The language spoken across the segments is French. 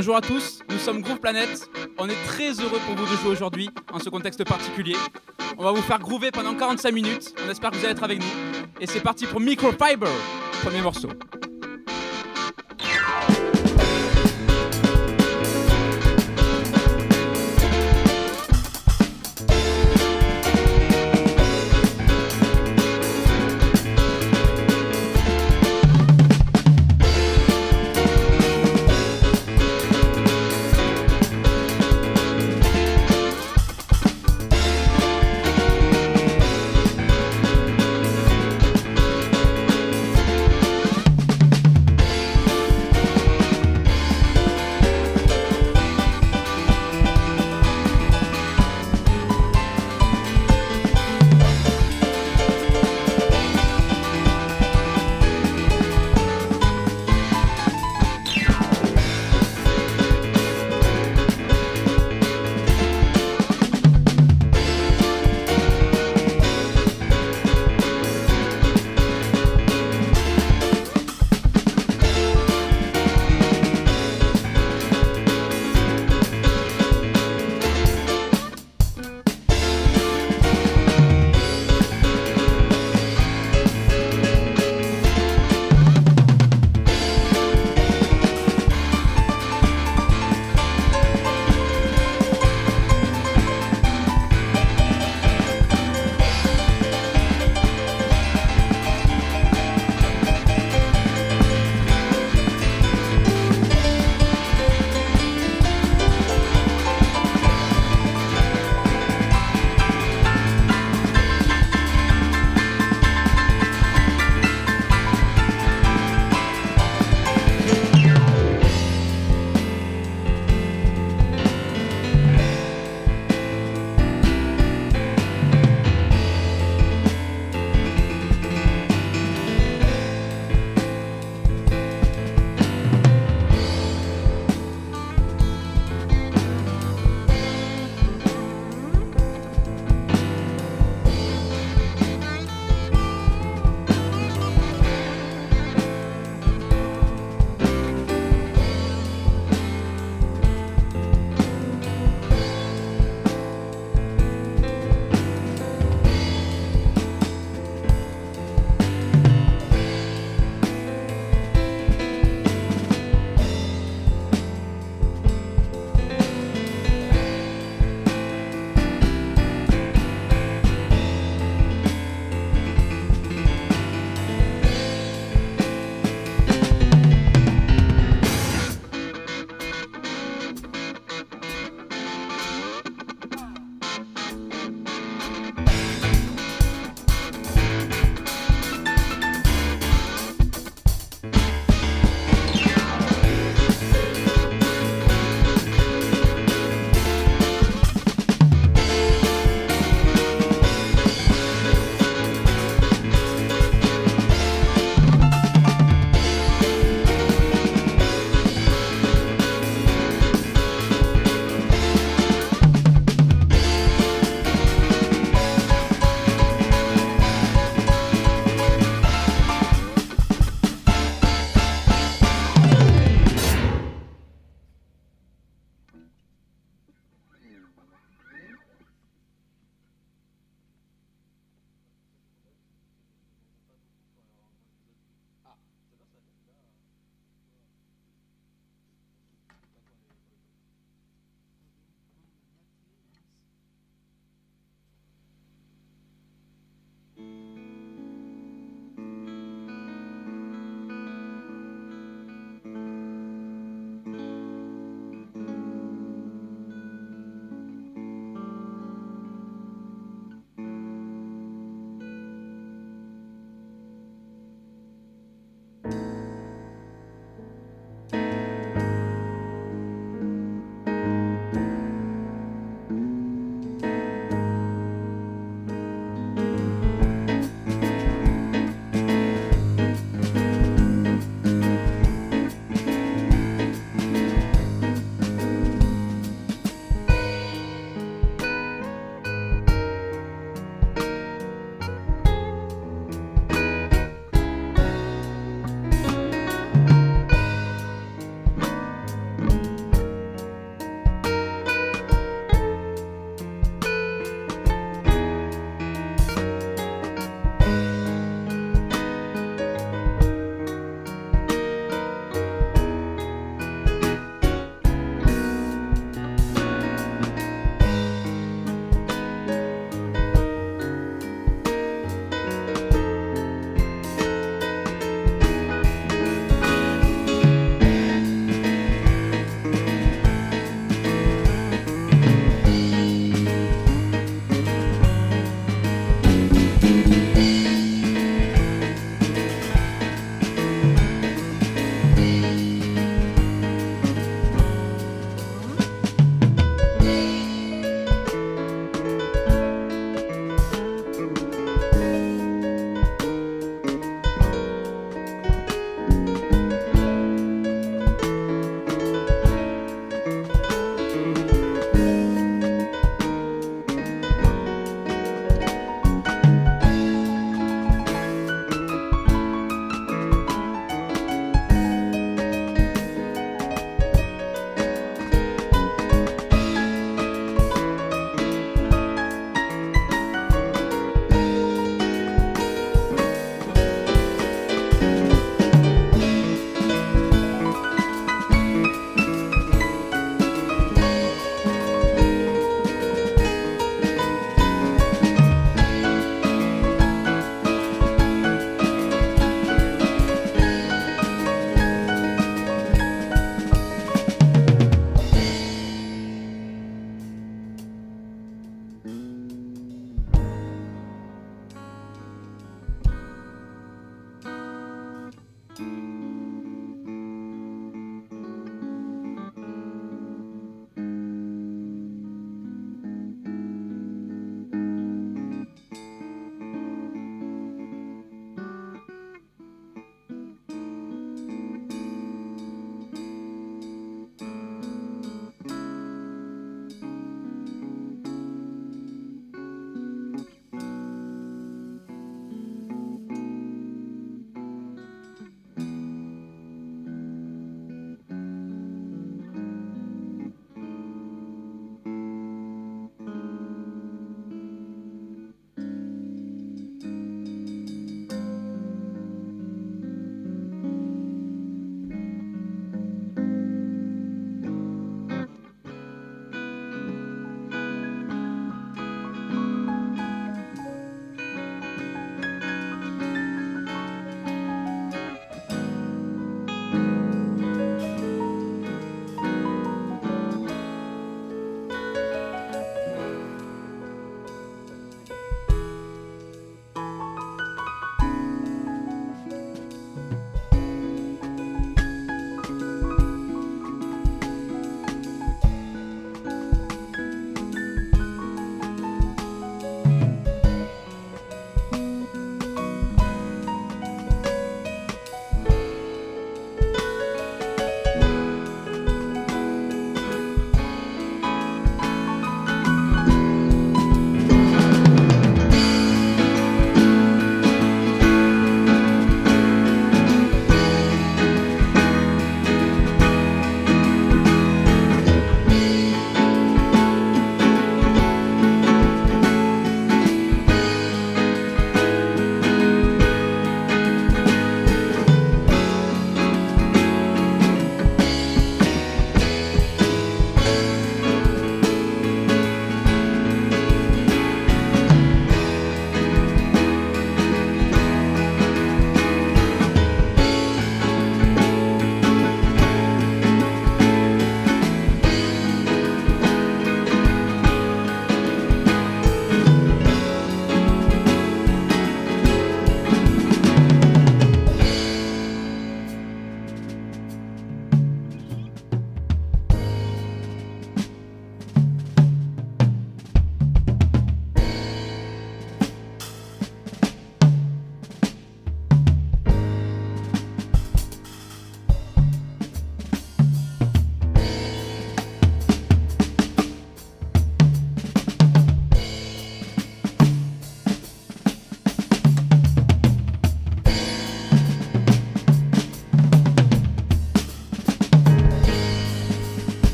Bonjour à tous, nous sommes Groove Planet. On est très heureux pour vous de jouer aujourd'hui, en ce contexte particulier. On va vous faire groover pendant 45 minutes. On espère que vous allez être avec nous. Et c'est parti pour Microfiber, premier morceau.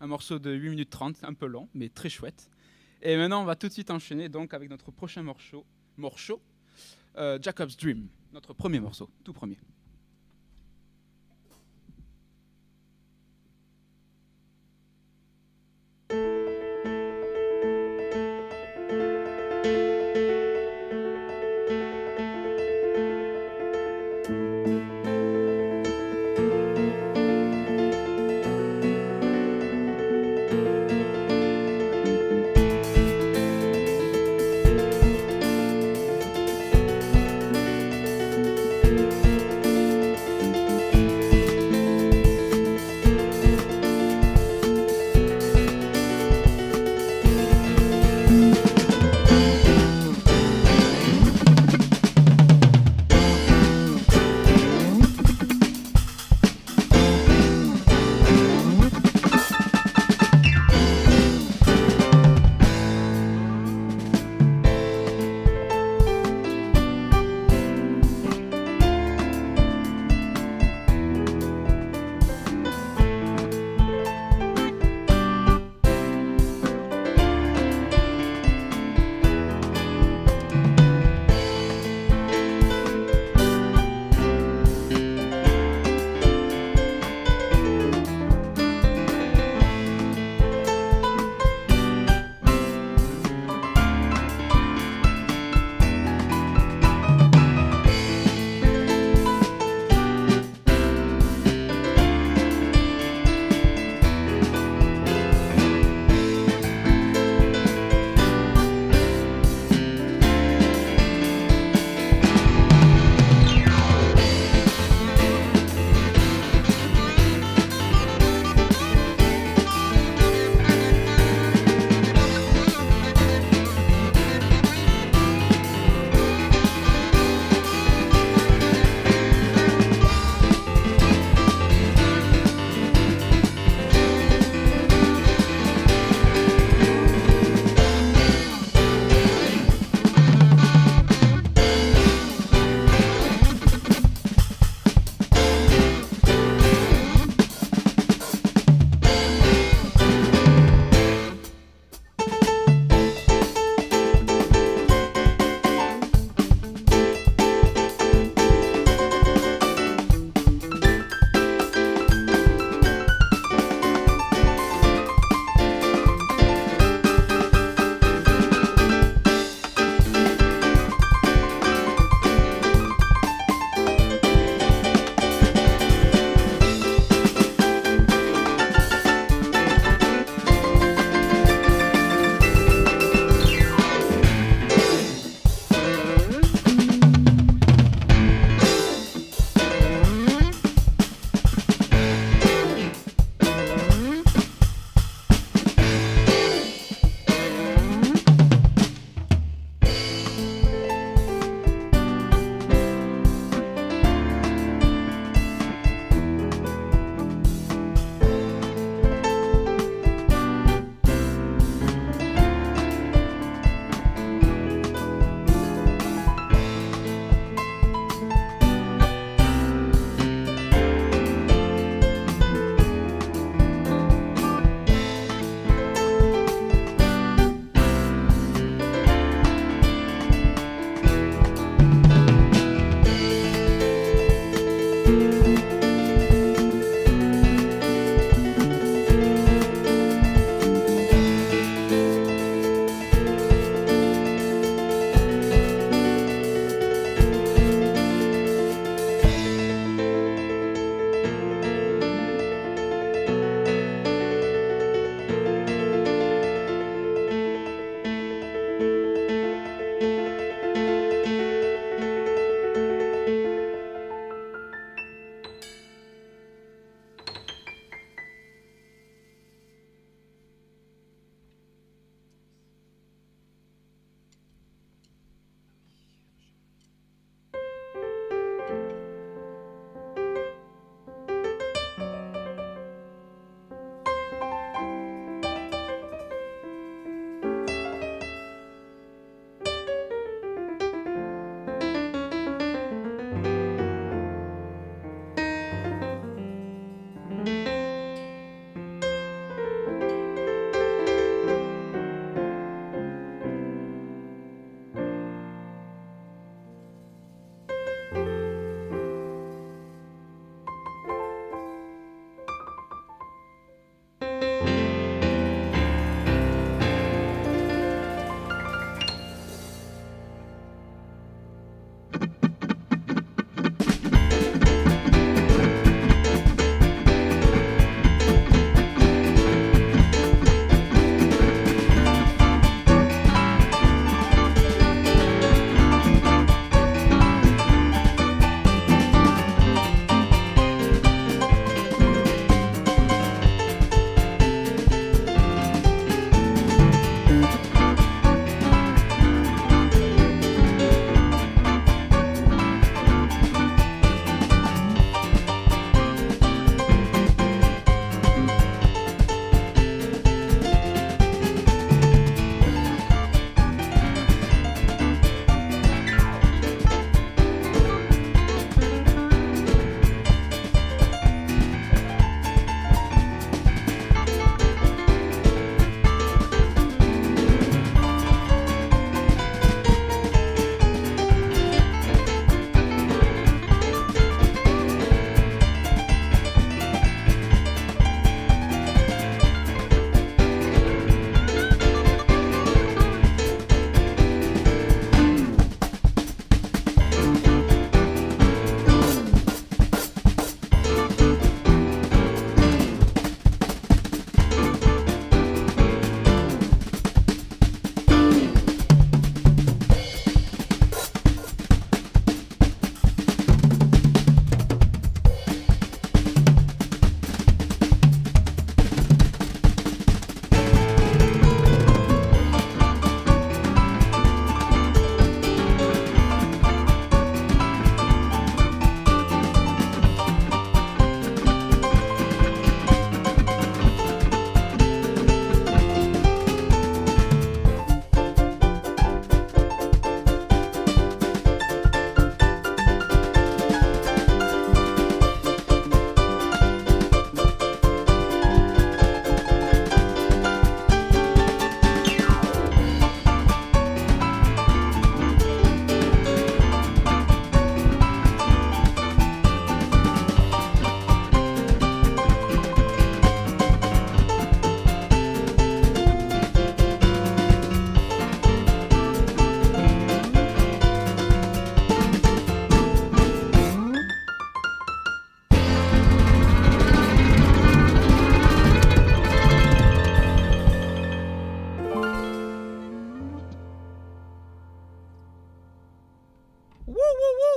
un morceau de 8 minutes 30, un peu long, mais très chouette. Et maintenant, on va tout de suite enchaîner donc avec notre prochain morceau, Jacob's Dream, notre premier morceau, tout premier.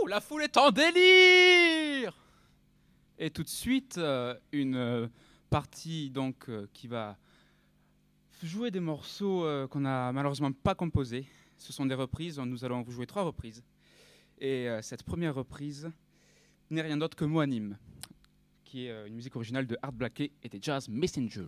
La foule est en délire! Et tout de suite, une partie donc, qui va jouer des morceaux qu'on n'a malheureusement pas composés. Ce sont des reprises, nous allons vous jouer 3 reprises. Et cette première reprise n'est rien d'autre que Moanim, qui est une musique originale de Art Blakey et des Jazz Messenger.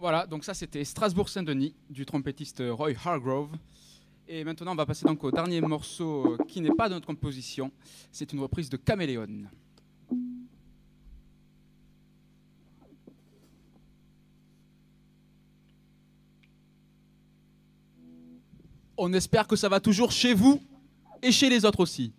Voilà, donc ça c'était Strasbourg-Saint-Denis du trompettiste Roy Hargrove. Et maintenant on va passer donc au dernier morceau qui n'est pas de notre composition. C'est une reprise de Caméléon. On espère que ça va toujours chez vous et chez les autres aussi.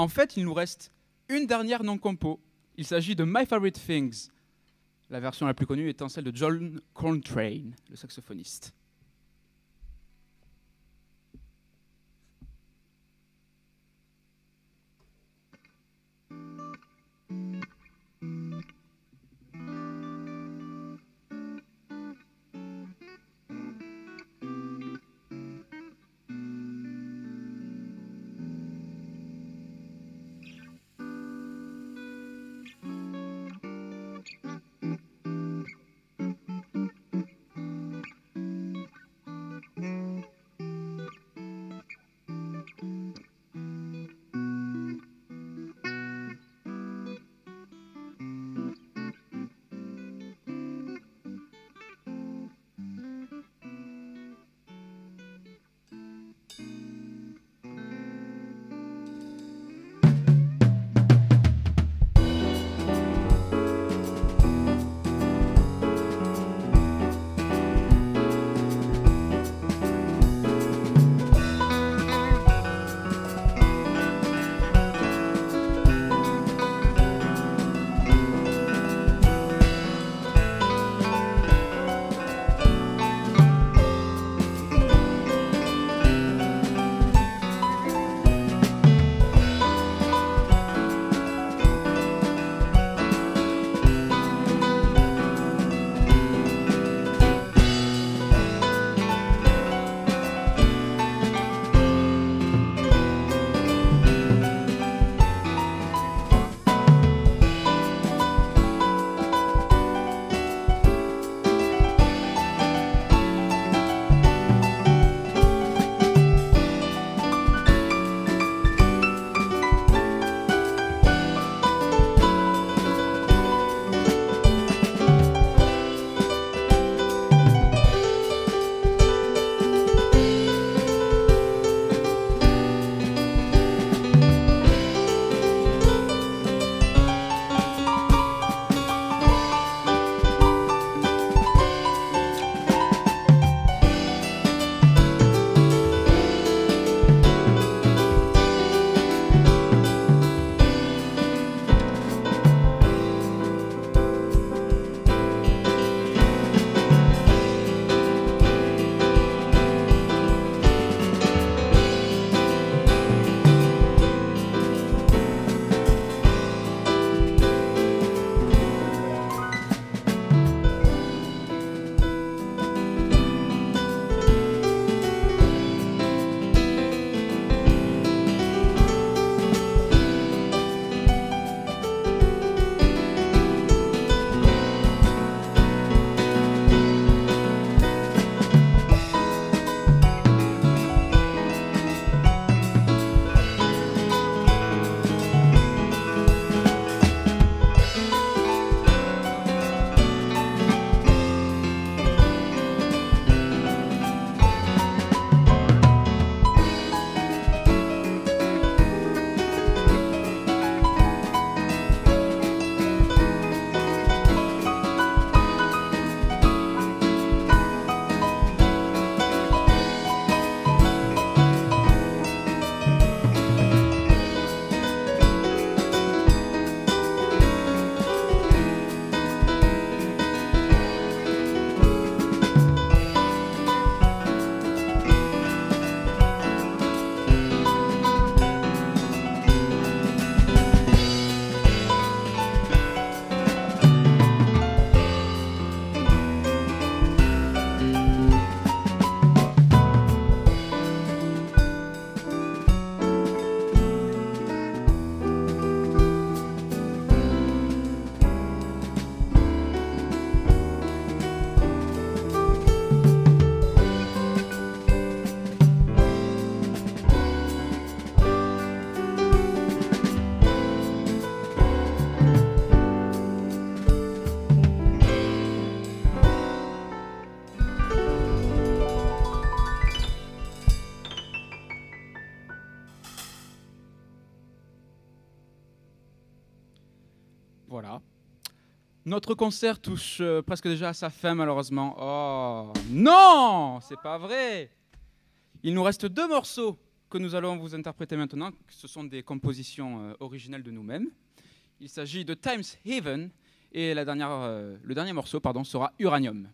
En fait, il nous reste une dernière non-compo. Il s'agit de My Favorite Things, la version la plus connue étant celle de John Coltrane, le saxophoniste. Voilà. Notre concert touche presque déjà à sa fin, malheureusement. Oh non, c'est pas vrai. Il nous reste 2 morceaux que nous allons vous interpréter maintenant. Ce sont des compositions originales de nous-mêmes. Il s'agit de Times Haven et le dernier morceau sera Uranium.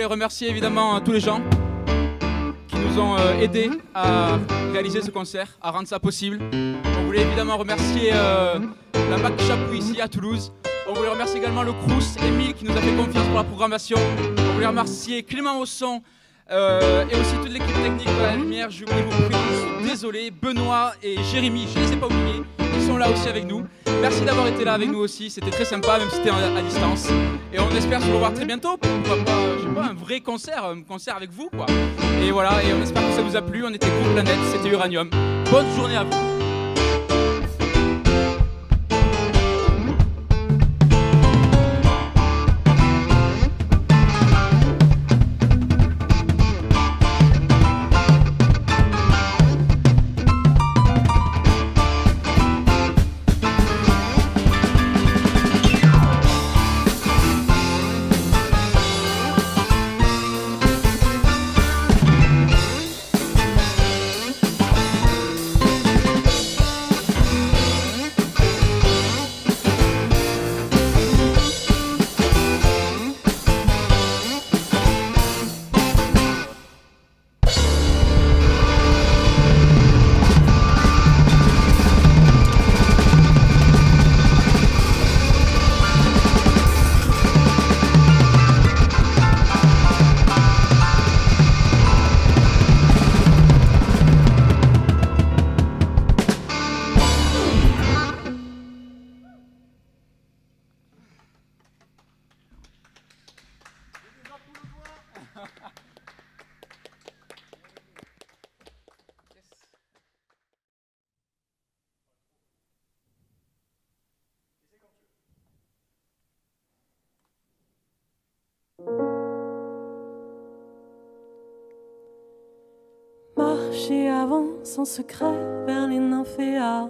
remercier évidemment tous les gens qui nous ont aidés à réaliser ce concert, à rendre ça possible. On voulait évidemment remercier la Bac Chapou ici à Toulouse. On voulait remercier également le Crous, Emile qui nous a fait confiance pour la programmation. On voulait remercier Clément au son et aussi toute l'équipe technique de la lumière. Je voulais vous prier, je suis désolé. Benoît et Jérémy, je ne les ai pas oubliés, ils sont là aussi avec nous. Merci d'avoir été là avec nous aussi, c'était très sympa même si c'était à distance. Et on espère se revoir très bientôt, pourquoi pas, je sais pas, un vrai concert, un concert avec vous quoi. Et voilà, et on espère que ça vous a plu, on était Groupe Planète, c'était Uranium. Bonne journée à vous. Marcher avance en secret vers les nymphéas.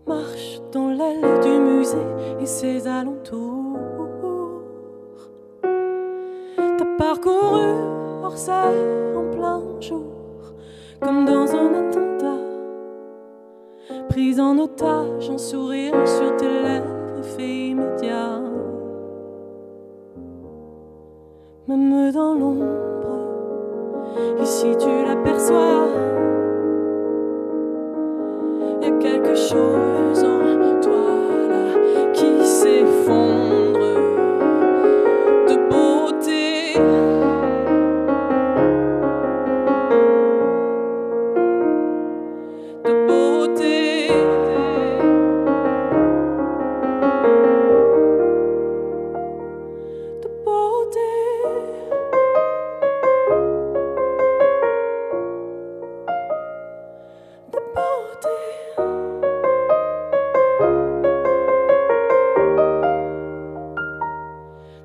Marche dans l'aile du musée et ses alentours. T'as parcouru Orsay en plein jour, comme dans un attentat. Prise en otage, un sourire sur tes lèvres fait immédiat. Même dans l'ombre, ici tu l'aperçois. Y a quelque chose en toi là qui s'effondre de beauté. De beauté. De beauté.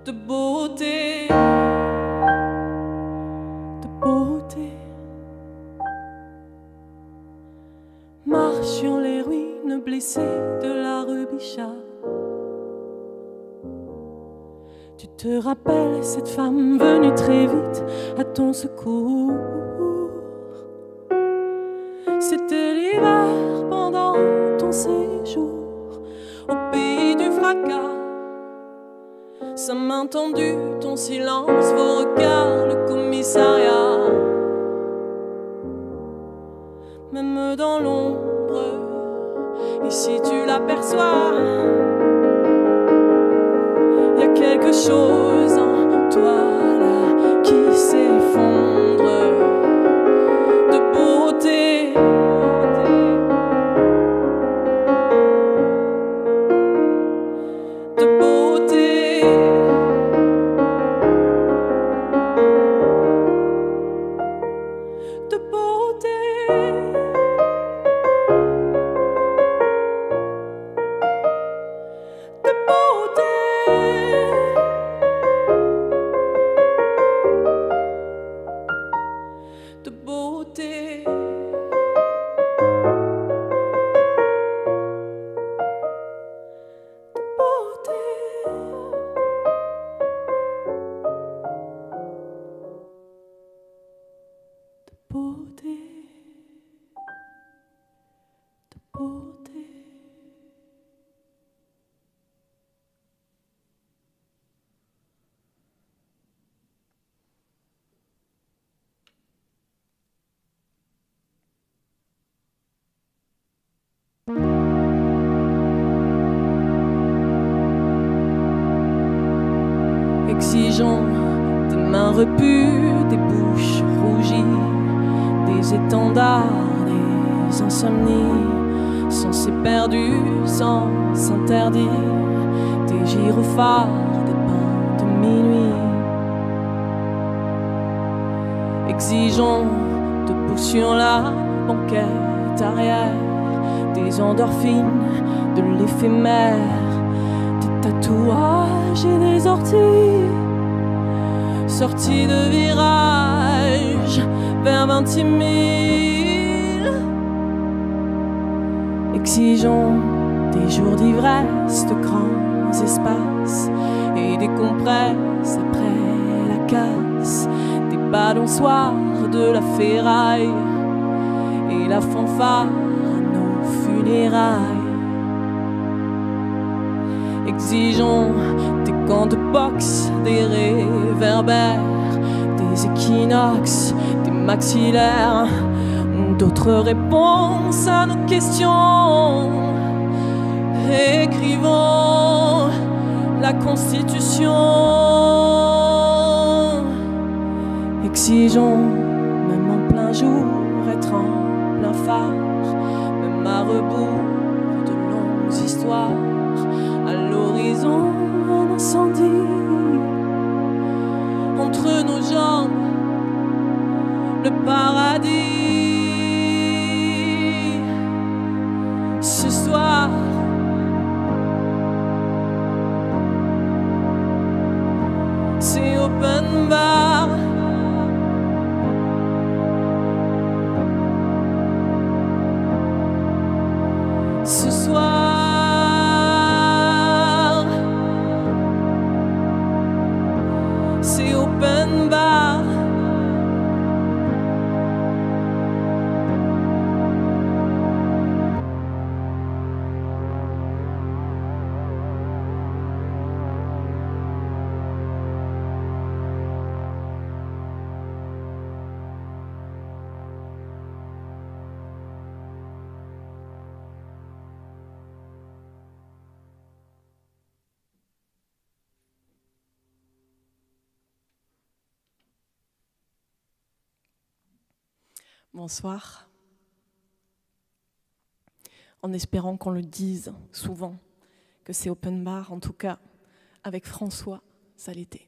De beauté, de beauté. Marche sur les ruines blessées de la rue Bichat. Tu te rappelles cette femme venue très vite à ton secours. C'était l'hiver pendant ton séjour au pays du fracas. Sa main tendue, ton silence, vos regards, le commissariat. Même dans l'ombre, ici tu l'aperçois. Y a quelque chose en toi là qui s'effondre de beauté. De beauté. De beauté. De beauté. De beauté. Beauté, de beauté. Exigeons des mains repues, des bouches rougies, des étendards, des insomnies, censés perdus sans s'interdire, des gyrophares, des pains de minuit. Exigeons debout sur la banquette arrière, des endorphines, de l'éphémère, des tatouages et des orties, sortis de virage vers 26 000. Exigeons des jours d'ivresse, de grands espaces et des compresses après la casse, des balançoires de la ferraille et la fanfare à nos funérailles. Exigeons des camps de boxe, des réverbères, des équinoxes, des maxillaires, d'autres réponses à nos questions. Écrivons la Constitution. Exigeons, même en plein jour, être en plein phare, même à rebours de longues histoires. À l'horizon, un incendie entre nos jambes, le paradis. Ce soir, c'est open bar. Ce soir, c'est open bar. Bonsoir. En espérant qu'on le dise souvent, que c'est open bar, en tout cas, avec François, ça l'était.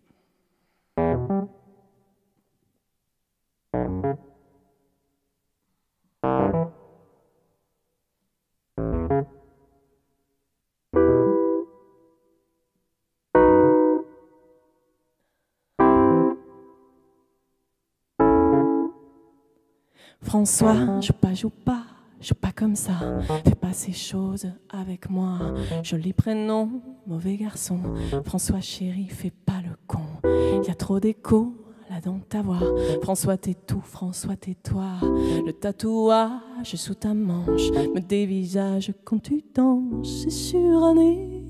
François, joue pas comme ça. Fais pas ces choses avec moi. Joli prénom, mauvais garçon. François chéri, fais pas le con. Y a trop d'écho là dans ta voix. François t'es tout, François tais-toi. Le tatouage sous ta manche me dévisage quand tu danses. C'est suranné,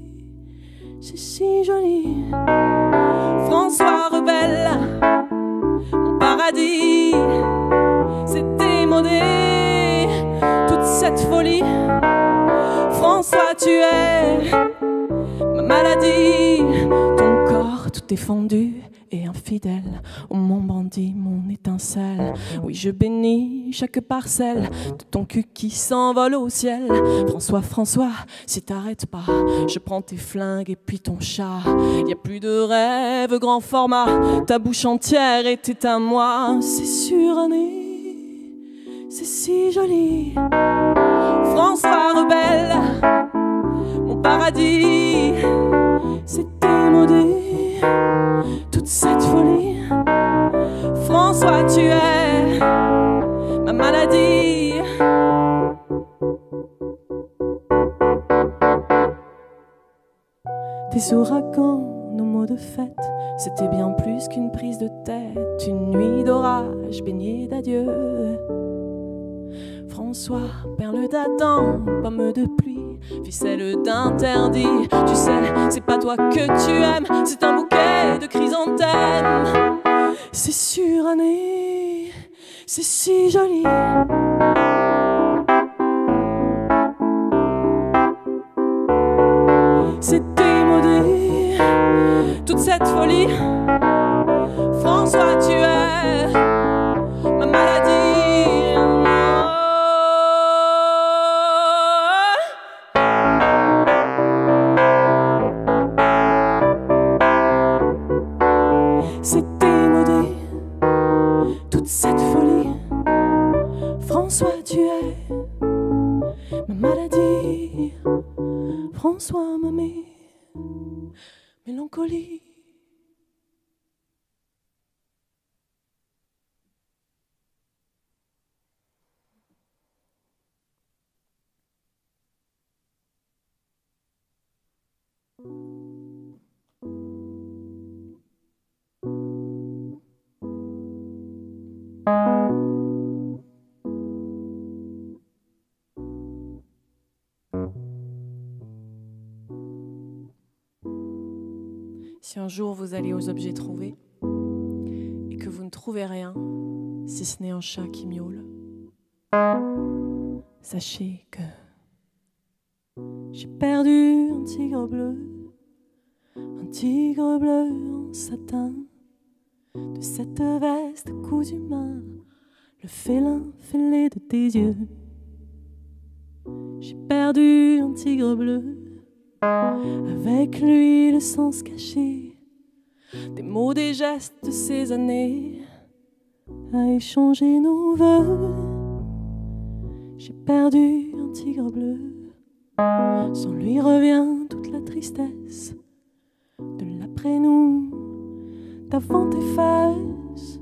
c'est si joli. François rebelle, mon paradis. C'est démodé, toute cette folie. François, tu es ma maladie. Ton corps tout est fendu et infidèle. Oh mon bandit, mon étincelle. Oui, je bénis chaque parcelle de ton cul qui s'envole au ciel. François, François, si t'arrêtes pas, je prends tes flingues et puis ton chat. Y a plus de rêve grand format. Ta bouche entière était à moi. C'est suranné, c'est si joli. François rebelle, mon paradis. C'est démodé, toute cette folie. François, tu es ma maladie. Tes ouragans, nos mots de fête, c'était bien plus qu'une prise de tête. Une nuit d'orage baignée d'adieu. François, perle d'Adam, pomme de pluie, ficelle d'interdit. Tu sais, c'est pas toi que tu aimes, c'est un bouquet de chrysanthèmes. C'est suranné, c'est si joli. C'est démodé, toute cette folie. François, tu es ma maladie. C'est démodé, toute cette folie. François, tu es ma maladie. François, ma mélancolie. Si un jour vous allez aux objets trouvés et que vous ne trouvez rien, si ce n'est un chat qui miaule, sachez que j'ai perdu un tigre bleu en satin, de cette veste cousue main, le félin fêlé de tes yeux. J'ai perdu un tigre bleu, avec lui le sens caché des mots, des gestes de ces années, à échanger nos voeux. J'ai perdu un tigre bleu, sans lui revient toute la tristesse de l'après-nous, d'avant tes fesses.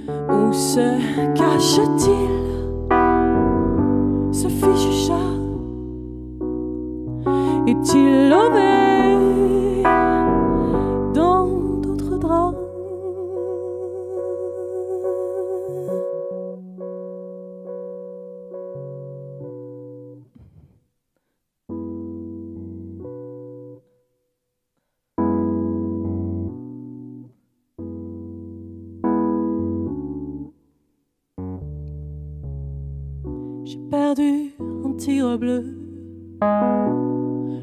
Où se cache-t-il, ce fichu chat? Est-il lové dans d'autres draps? J'ai perdu un tigre bleu,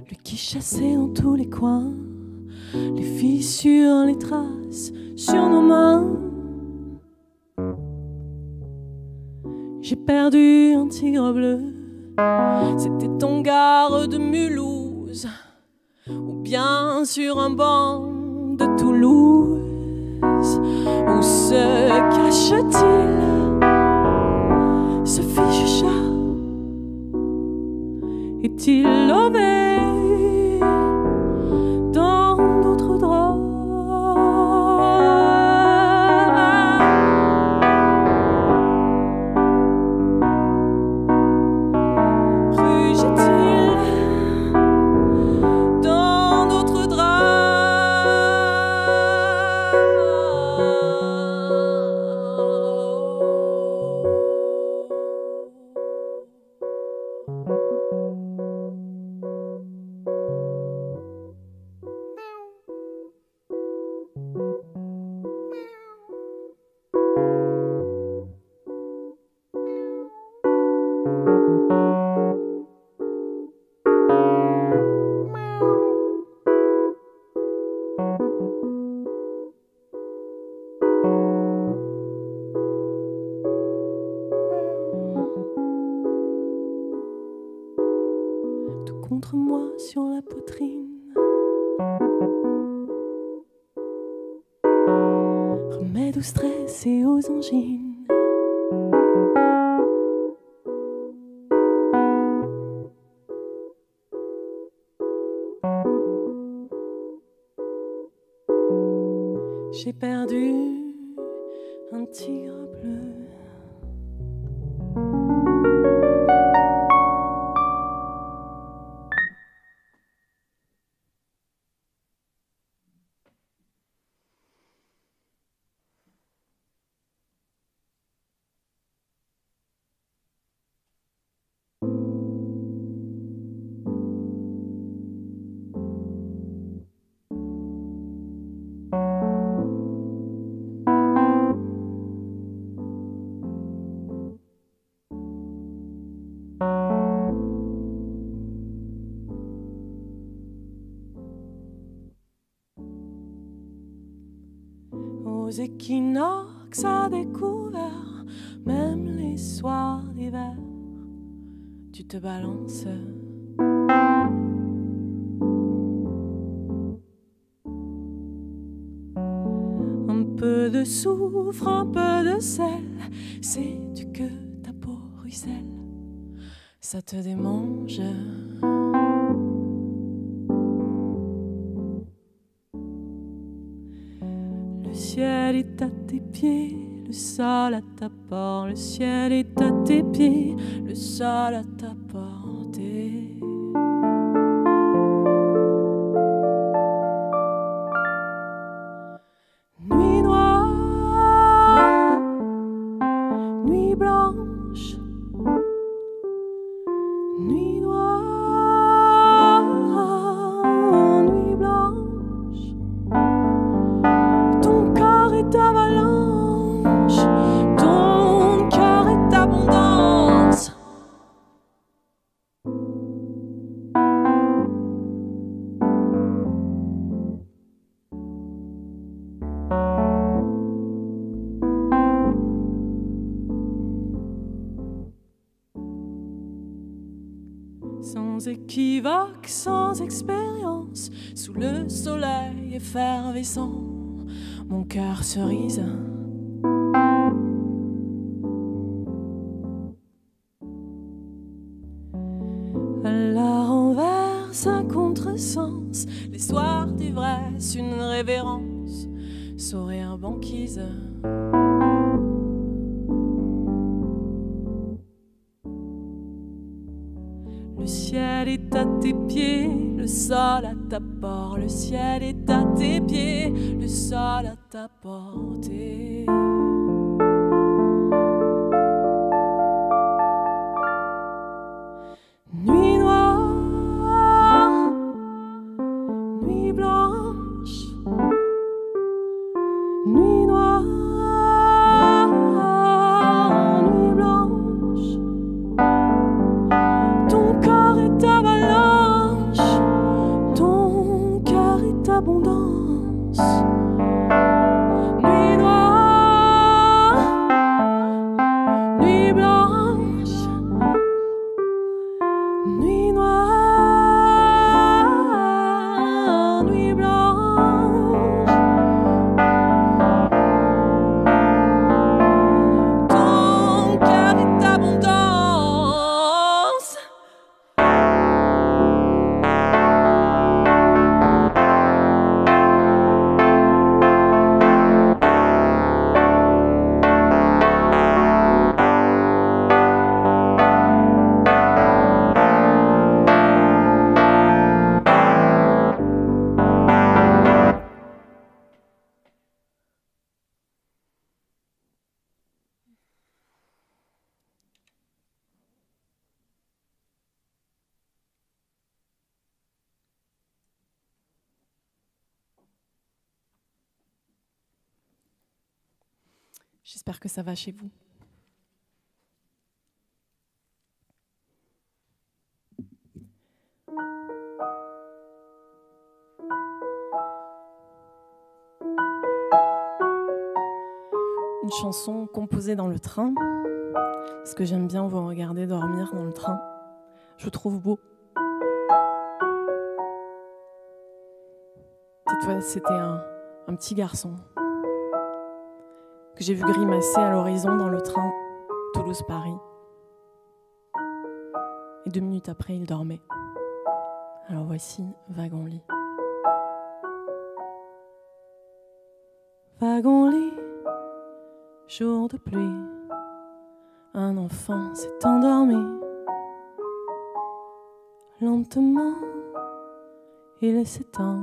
lui qui chassait dans tous les coins, les fissures, les traces sur nos mains. J'ai perdu un tigre bleu, c'était ton gare de Mulhouse, ou bien sur un banc de Toulouse. Où se cache-t-il, ce fichu chat? Est-il lové dans d'autres draps? Rugit-il dans d'autres tout contre moi sur la poitrine. Remède au stress et aux angines. J'ai perdu un tigre bleu. les équinoxes à découvert, même les soirs d'hiver, tu te balances. Un peu de soufre, un peu de sel, sais-tu que ta peau ruisselle, ça te démange. Le ciel est à tes pieds, le sol à ta porte. Le ciel est à tes pieds, le sol à ta portée. Nuit noire, nuit blanche, nuit noire, nuit blanche. Ton corps est avalanche, ton cœur est abondance. Sans équivoque, sans expérience, sous le soleil effervescent, mon cœur cerise. À la renverse, un contresens, les soirs d'ivresse, une révérence, sourire banquise. Le ciel est à tes pieds, le sol à ta porte. Le ciel est à tes pieds, le sol à ta portée. Nuit noire, nuit blanche, nuit noire, nuit blanche. Ton corps est avalanche, ton cœur est abondance. Nuit noire, nuit blanche, nuit noire, nuit blanche. Ton cœur est abondance. J'espère que ça va chez vous. Une chanson composée dans le train, parce que j'aime bien vous regarder dormir dans le train. Je trouve beau. Cette fois, c'était un petit garçon que j'ai vu grimacer à l'horizon dans le train Toulouse-Paris. Et 2 minutes après, il dormait. Alors voici Wagon-lit. Wagon-lit, jour de pluie, un enfant s'est endormi. Lentement, il s'étend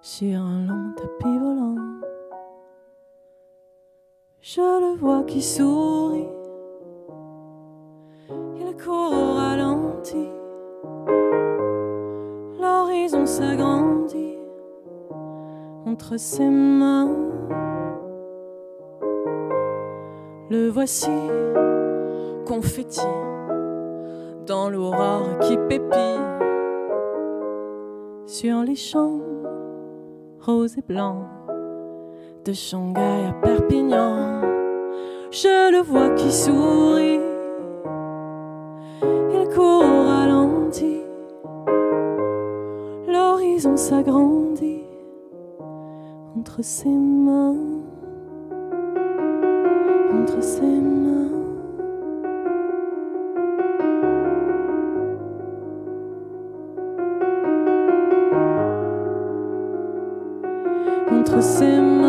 sur un long tapis volant. Je le vois qui sourit, il court au ralenti. L'horizon s'agrandit entre ses mains. Le voici, confetti, dans l'aurore qui pépille. Sur les champs, roses et blancs, de Shanghai à Perpignan. Je le vois qui sourit, il court au ralenti, l'horizon s'agrandit entre ses mains, entre ses mains. Entre ses mains.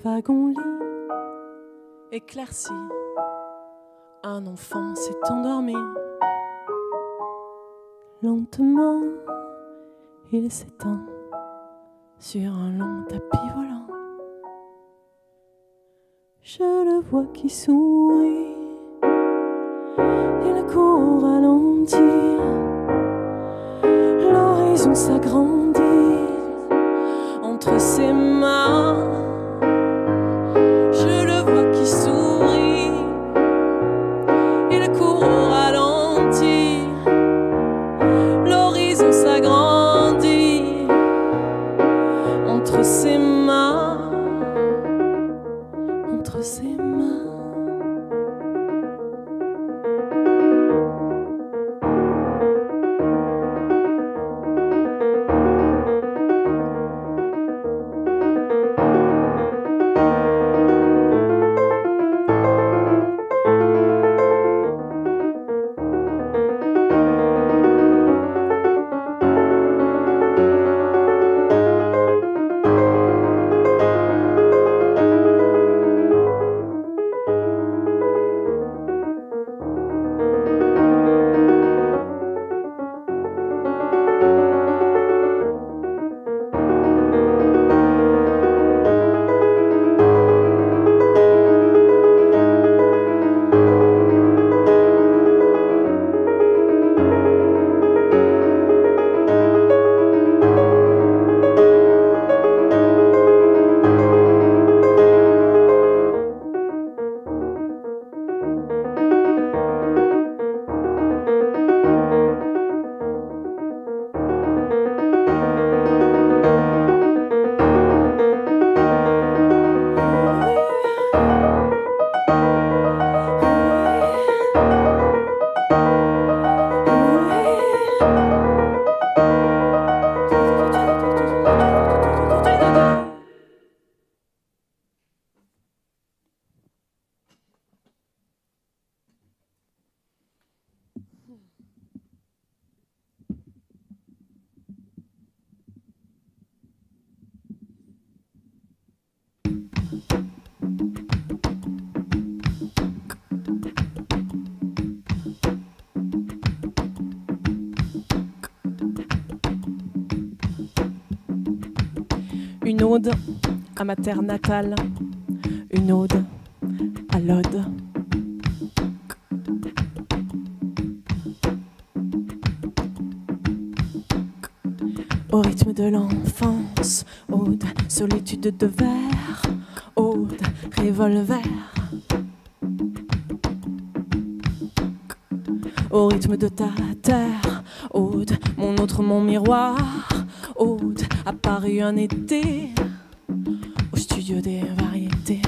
Wagon-lit éclairci, un enfant s'est endormi. Lentement, il s'éteint sur un long tapis volant. Je le vois qui sourit, il court au ralenti, l'horizon s'agrandit entre ses mains. Je le vois qui sourit, il court au ralenti, l'horizon s'agrandit entre ses mains, entre ses mains. Une ode à ma terre natale, une ode à l'ode. Au rythme de l'enfance, ode, solitude de verre, ode, revolver. Au rythme de ta terre, ode, mon autre, mon miroir, ode, apparu un été, au studio des variétés.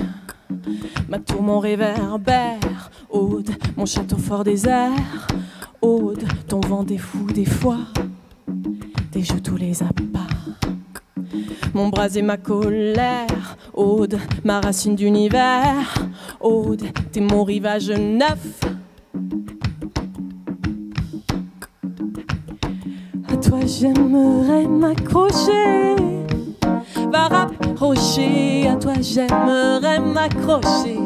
Ma tour, mon réverbère, ode, mon château fort désert, ode, ton vent des fous, des fois, des jeux tous les appâts. Mon brasier, ma colère, ode, ma racine d'univers, ode, t'es mon rivage neuf. À toi j'aimerais m'accrocher, Va rapprocher, à toi j'aimerais m'accrocher.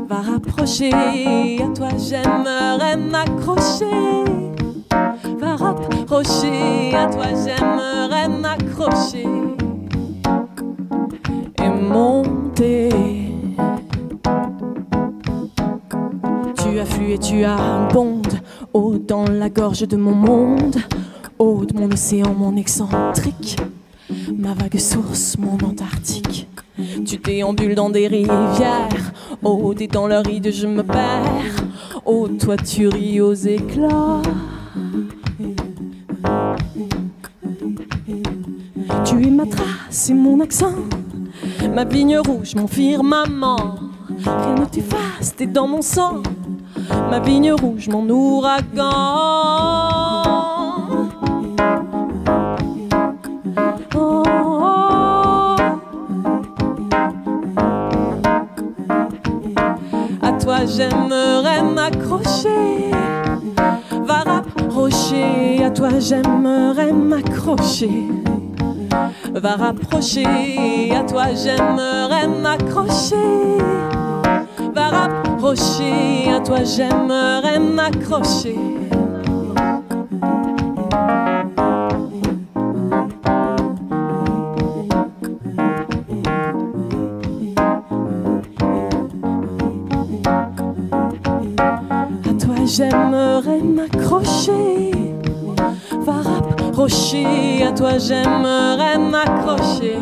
Va rapprocher, à toi j'aimerais m'accrocher. Va rapprocher, à toi j'aimerais m'accrocher. Et monter. Tu afflues et tu abondes, haut dans la gorge de mon monde, haut de mon océan, mon excentrique, ma vague source, mon Antarctique. Tu déambules dans des rivières, haut et dans leur ride je me perds, haut toi tu ris aux éclats. Tu es ma trace et mon accent, ma vigne rouge, mon firmament. Rien ne t'efface, t'es dans mon sang, ma vigne rouge, mon ouragan. Oh, oh. À toi j'aimerais m'accrocher. Va rapprocher, à toi j'aimerais m'accrocher. Va rapprocher, à toi j'aimerais m'accrocher. Va rapprocher, à toi j'aimerais m'accrocher. À toi j'aimerais m'accrocher. Va rapprocher, à toi j'aimerais m'accrocher.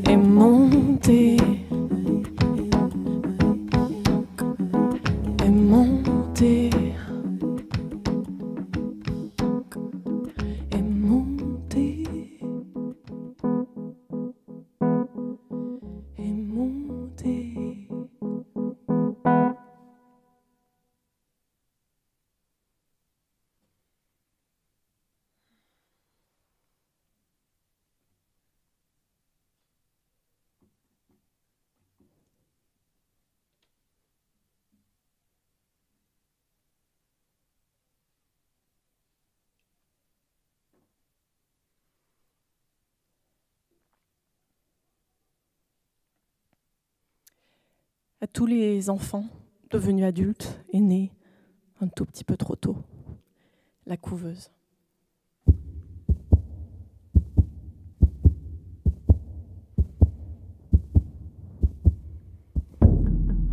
Et monter. Et monter. Et monter. Et monter. À tous les enfants devenus adultes et nés un tout petit peu trop tôt, la couveuse.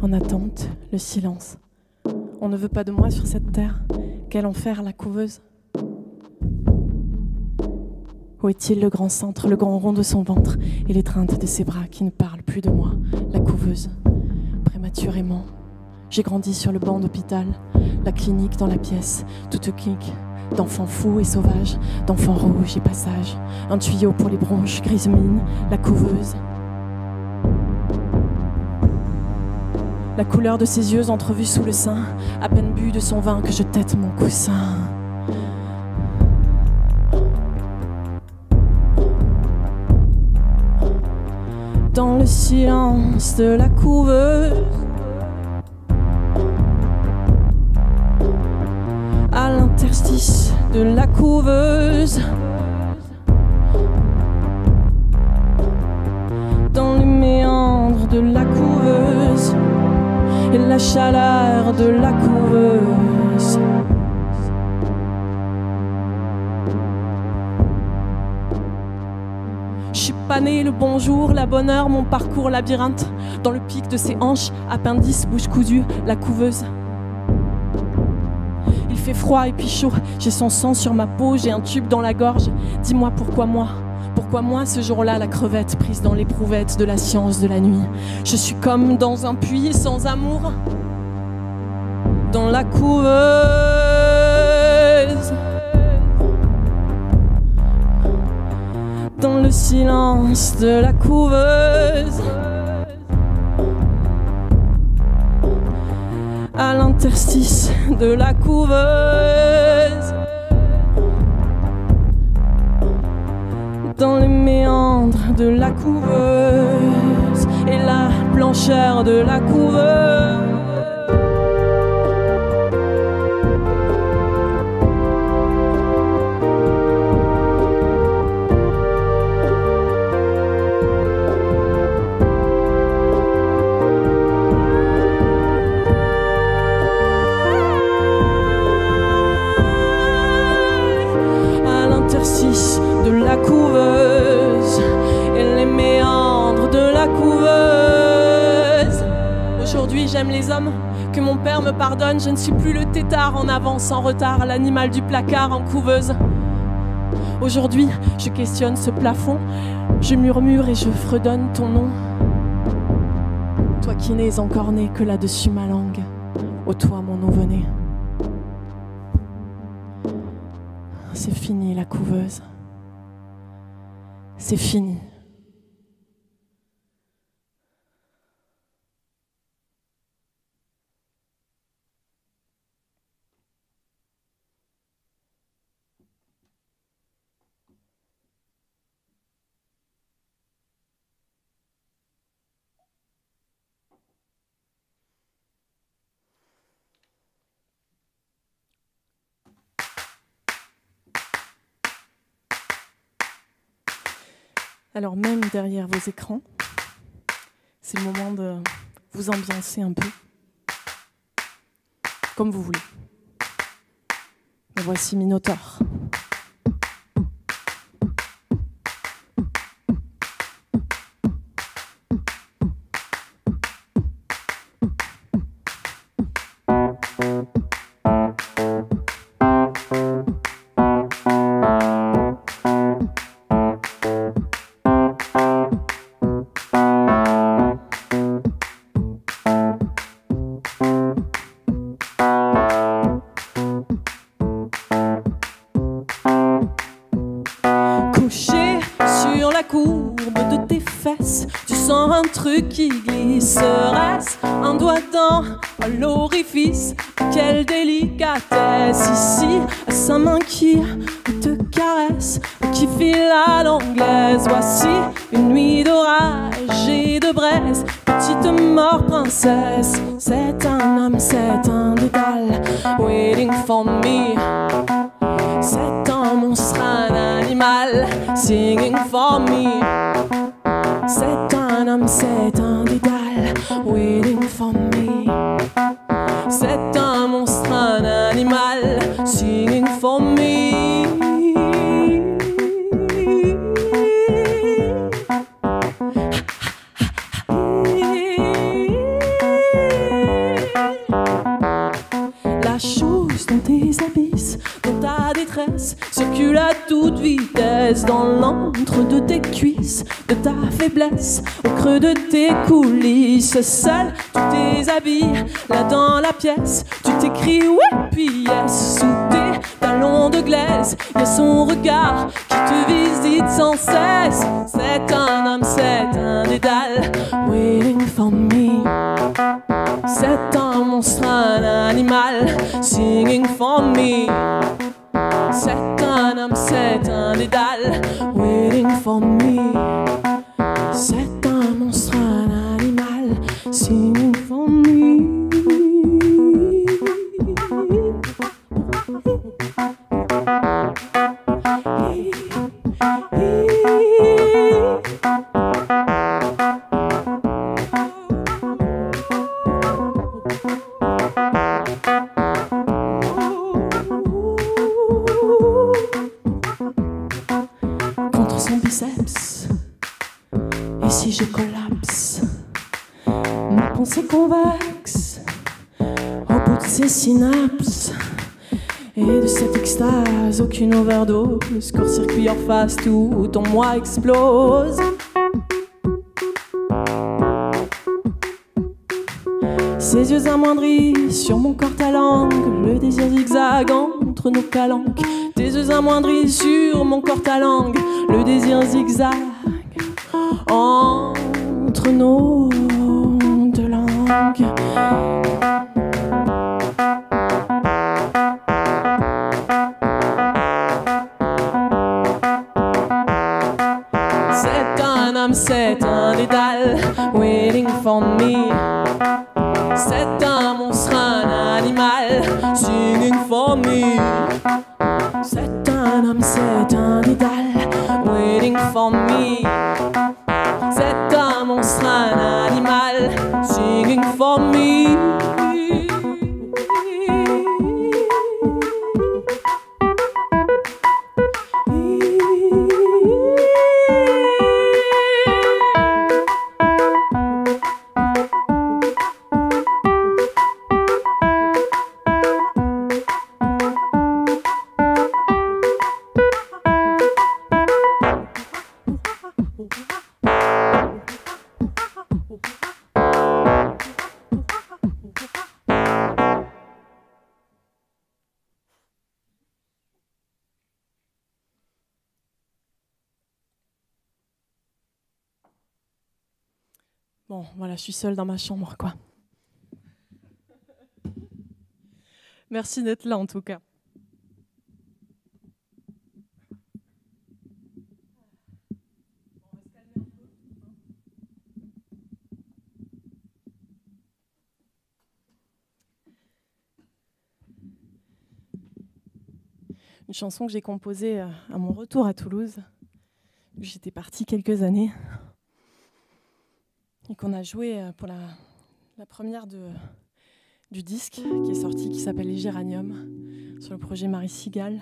En attente, le silence. On ne veut pas de moi sur cette terre. Quel enfer, la couveuse. Où est-il le grand centre, le grand rond de son ventre et l'étreinte de ses bras qui ne parlent plus de moi, la couveuse. Prématurément, j'ai grandi sur le banc d'hôpital, la clinique dans la pièce, toute clique d'enfants fous et sauvages, d'enfants rouges et passages, un tuyau pour les bronches, grise mine, la couveuse. La couleur de ses yeux entrevus sous le sein, à peine bu de son vin que je tète mon coussin. Dans le silence de la couveuse, à l'interstice de la couveuse, dans les méandres de la couveuse et la chaleur de la couveuse. Je suis pas né le bonjour, la bonne heure, mon parcours labyrinthe. Dans le pic de ses hanches, appendice, bouche cousue, la couveuse. Il fait froid et puis chaud, j'ai son sang sur ma peau, j'ai un tube dans la gorge. Dis-moi pourquoi moi? Pourquoi moi ce jour-là, la crevette prise dans l'éprouvettes de la science de la nuit? Je suis comme dans un puits sans amour, dans la couveuse. Dans le silence de la couveuse, à l'interstice de la couveuse, dans les méandres de la couveuse et la blancheur de la couveuse. Aujourd'hui j'aime les hommes, que mon père me pardonne. Je ne suis plus le tétard en avance, en retard, l'animal du placard en couveuse. Aujourd'hui je questionne ce plafond, je murmure et je fredonne ton nom. Toi qui n'es encore né que là-dessus ma langue, ô toi mon nouveau-né. C'est fini la couveuse, c'est fini. Alors même derrière vos écrans, c'est le moment de vous ambiancer un peu, comme vous voulez. Et voici Minotaure. Qui glisse, reste un doigt dans l'orifice. Quelle délicatesse ici, sa main qui te caresse, qui file à l'anglaise. Voici une nuit d'orage et de braise, petite mort princesse. C'est un homme, c'est un dédale, waiting for me. C'est un monstre, un animal, singing for me. C'est un homme, c'est un dédale, waiting for me. C'est un monstre, un animal, singing for me. La chose dans tes abysses, dans ta détresse, circule à toute vitesse dans l'antre de tes cuisses, de ta faiblesse, au creux de tes coulisses. Seul, tu t'habilles là dans la pièce, tu t'écris ouais, puis yes. Sous tes talons de glaise, il y a son regard qui te visite sans cesse. C'est un homme, c'est un dédale, waiting for me. C'est un monstre, un animal, singing for me. C'est un homme, c'est un dédale, waiting for me. C'est un monstre, un animal, singing for me. Contre son biceps, et si je collapse, ma pensée convexe au bout de ses synapses. Et de cette extase, aucune overdose, court-circuit en face, tout en moi explose. Ses yeux amoindris sur mon corps ta langue, le désir zigzag entre nos calanques. Tes yeux amoindris sur mon corps ta langue, le désir zigzag entre nos deux langues. C'est un homme, c'est un dédale, waiting for me. C'est un monstre, un animal, singing for me. C'est un homme, c'est un dédale, waiting for me. C'est un monstre, un animal, singing for me. Bon, voilà, je suis seule dans ma chambre, quoi. Merci d'être là, en tout cas. Une chanson que j'ai composée à mon retour à Toulouse. J'étais partie quelques années et qu'on a joué pour la première du disque qui est sorti, qui s'appelle Les Géraniums, sur le projet Marie Sigal.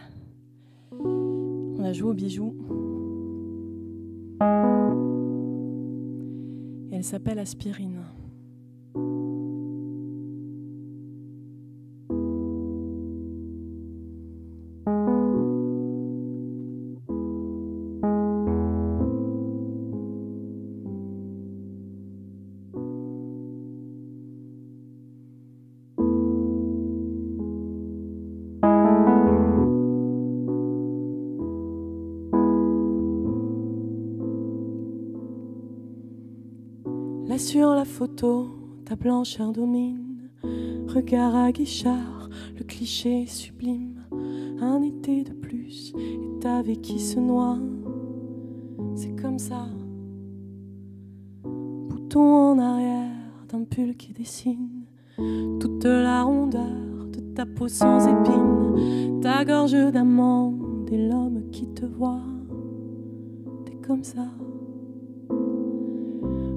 On a joué au Bijou. Et elle s'appelle Aspirine. Là sur la photo, ta blancheur domine, regard aguichard, le cliché sublime. Un été de plus et ta vie qui se noie, c'est comme ça. Bouton en arrière d'un pull qui dessine toute la rondeur de ta peau sans épines, ta gorge d'amande et l'homme qui te voit, t'es comme ça.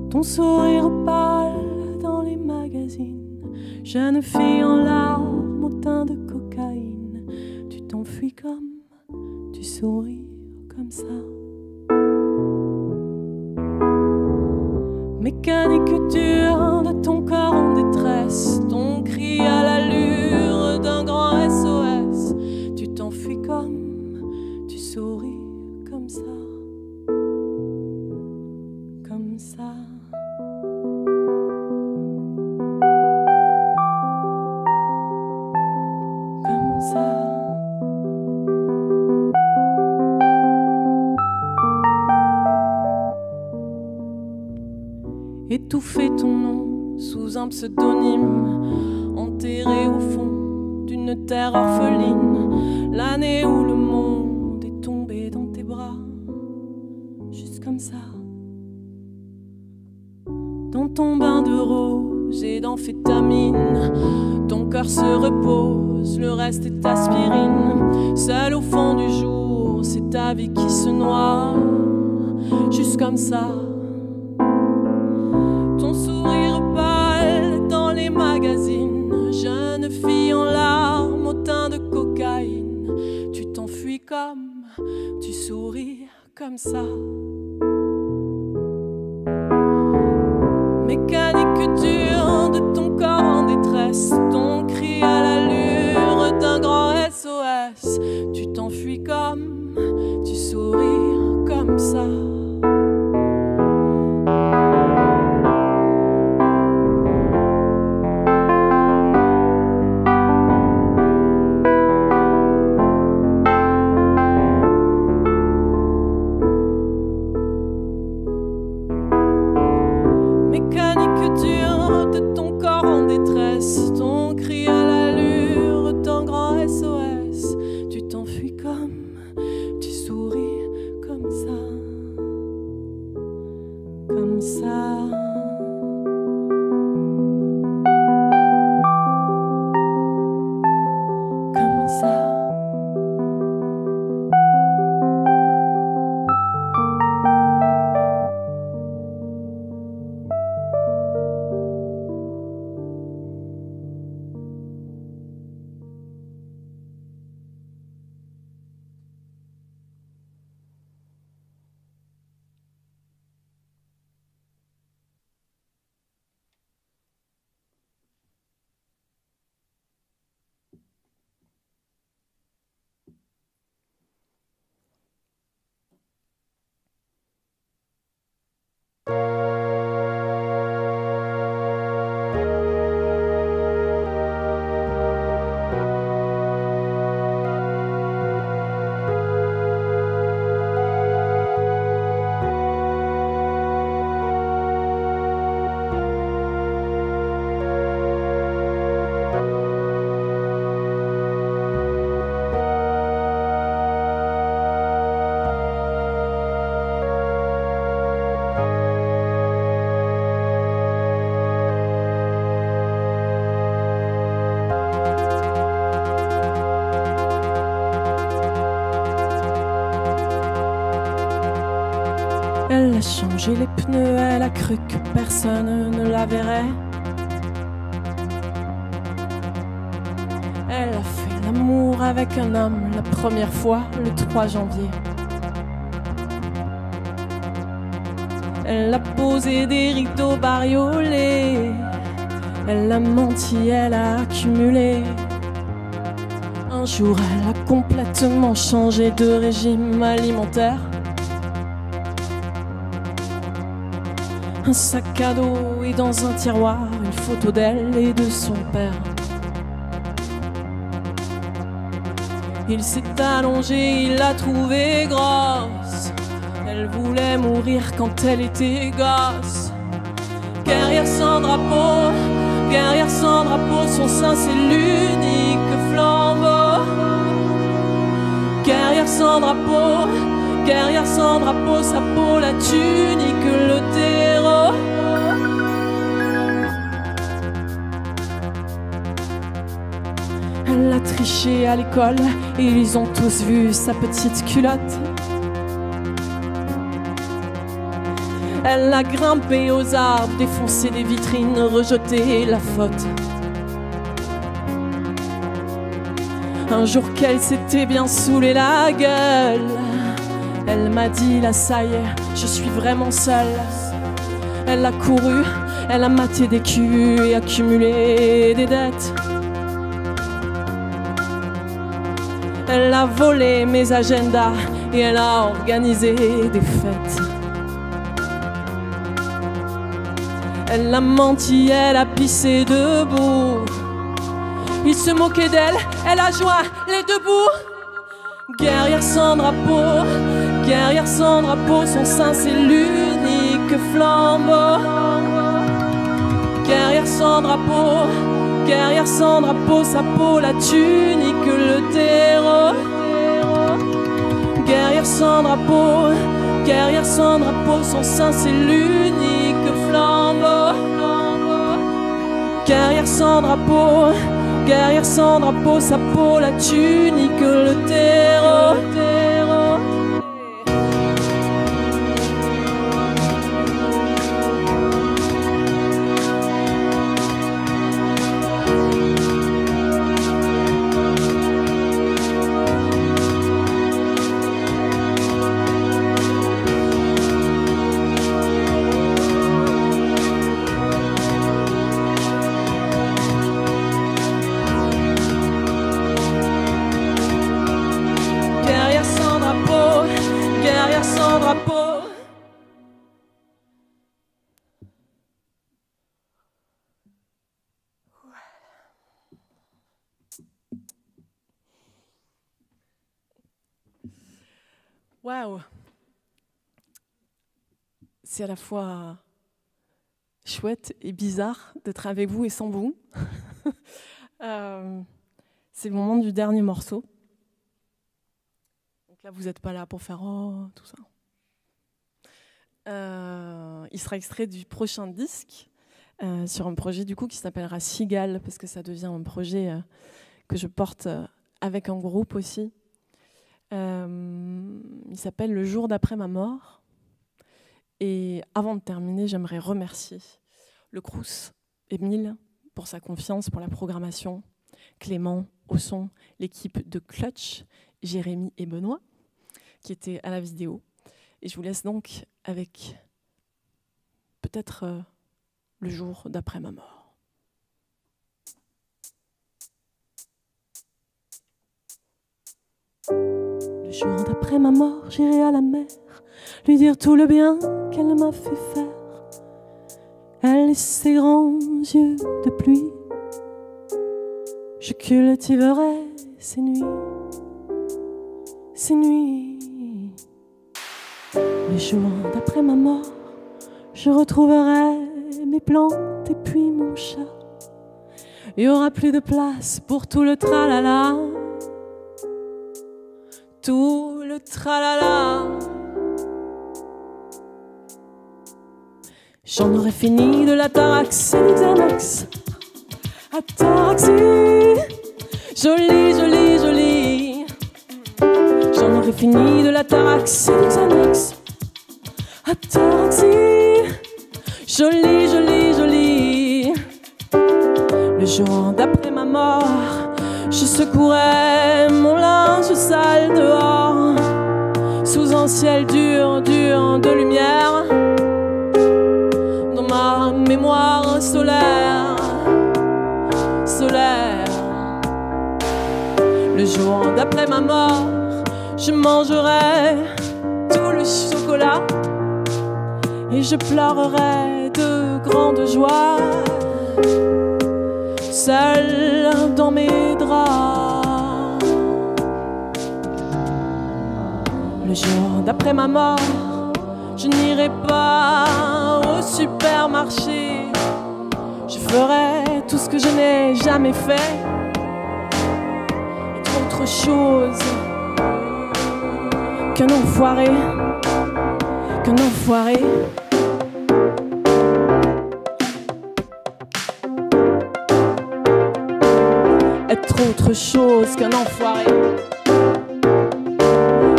Ton sourire pâle dans les magazines, jeune fille en larmes au teint de cocaïne. Tu t'enfuis comme, tu souris comme ça. Mécanique dure de ton corps en détresse, ton cri à l'allure d'un grand SOS. Tu t'enfuis comme, tu souris comme ça. Comme ça. Étouffer ton nom sous un pseudonyme, enterré au fond d'une terre orpheline, l'année où le monde est tombé dans tes bras, juste comme ça. Dans ton bain de rose et d'amphétamine, ton cœur se repose, le reste est aspirine. Seul au fond du jour, c'est ta vie qui se noie, juste comme ça. Ton sourire pâle dans les magazines, jeune fille en larmes au teint de cocaïne. Tu t'enfuis comme, tu souris comme ça. Mécanique dure de ton corps en détresse, ton cri à l'allure d'un grand SOS. Tu t'enfuis comme, tu souris comme ça. a changé les pneus, elle a cru que personne ne la verrait. Elle a fait l'amour avec un homme la première fois le 3 janvier. Elle a posé des rideaux bariolés. Elle a menti, elle a accumulé. Un jour, elle a complètement changé de régime alimentaire. Un sac à dos et dans un tiroir, une photo d'elle et de son père. Il s'est allongé, il l'a trouvée grosse. Elle voulait mourir quand elle était gosse. Guerrière sans drapeau, guerrière sans drapeau, son sein c'est l'unique flambeau. Guerrière sans drapeau, guerrière sans drapeau, sa peau, la tunique, le terreau. Elle a triché à l'école et ils ont tous vu sa petite culotte. Elle a grimpé aux arbres, défoncé des vitrines, rejeté la faute. Un jour qu'elle s'était bien saoulée la gueule, elle m'a dit là ça y est, je suis vraiment seule. Elle a couru, elle a maté des culs et accumulé des dettes. Elle a volé mes agendas et elle a organisé des fêtes. Elle a menti, elle a pissé debout. Il se moquait d'elle, elle a joint les deux bouts. Guerrière sans drapeau, guerrière sans drapeau, son sein c'est l'unique flambeau. Guerrière sans drapeau, guerrière sans drapeau, sa peau, la tunique, le terreau. Guerrière sans drapeau, guerrière sans drapeau, son sein c'est l'unique flambeau. Guerrière sans drapeau, guerrière sans drapeau, sa peau, la tunique, le terreau. Waouh! C'est à la fois chouette et bizarre d'être avec vous et sans vous. C'est le moment du dernier morceau. Donc là, vous n'êtes pas là pour faire « oh » tout ça. Il sera extrait du prochain disque sur un projet du coup qui s'appellera Cigale, parce que ça devient un projet que je porte avec un groupe aussi. Il s'appelle Le jour d'après ma mort. Et avant de terminer, j'aimerais remercier le Crous, Émile, pour sa confiance, pour la programmation, Clément, au son, l'équipe de Clutch, Jérémy et Benoît, qui étaient à la vidéo. Et je vous laisse donc avec peut-être le jour d'après ma mort. Le jour d'après ma mort, j'irai à la mer, lui dire tout le bien qu'elle m'a fait faire. Elle et ses grands yeux de pluie, je cultiverai ces nuits, ces nuits. Le jour d'après ma mort, je retrouverai mes plantes et puis mon chat. Il n'y aura plus de place pour tout le tralala, tout le tralala. J'en aurais fini de l'atarax et du Xanax. Ataraxie, jolie, jolie, jolie. J'en aurais fini de l'atarax et du Xanax. à Taxi, jolie, jolie, jolie. Le jour d'après ma mort, je secouerai mon linge sale dehors, sous un ciel dur, dur de lumière, dans ma mémoire solaire, solaire. Le jour d'après ma mort, je mangerai tout le chocolat et je pleurerai de grande joie, seule dans mes draps. Le jour d'après ma mort, je n'irai pas au supermarché. Je ferai tout ce que je n'ai jamais fait, et autre chose qu'un enfoiré, qu'un enfoiré. Être autre chose qu'un enfoiré.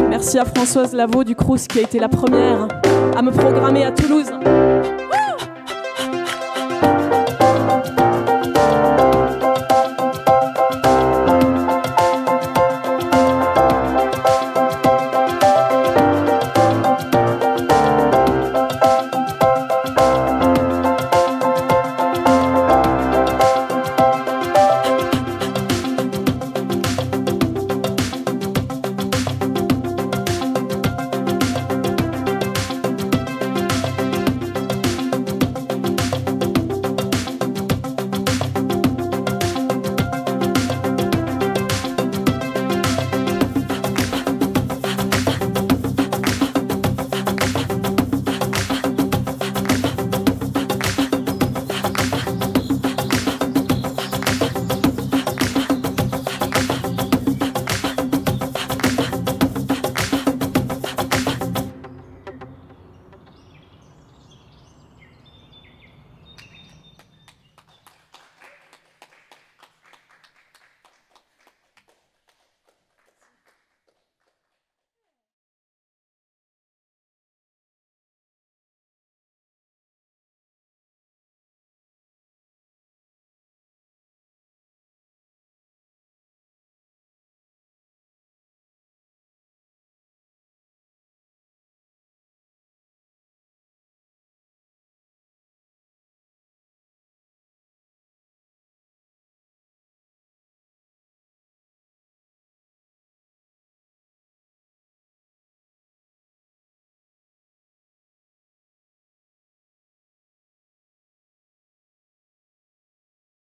Merci à Françoise Lavaux du Crous qui a été la première à me programmer à Toulouse.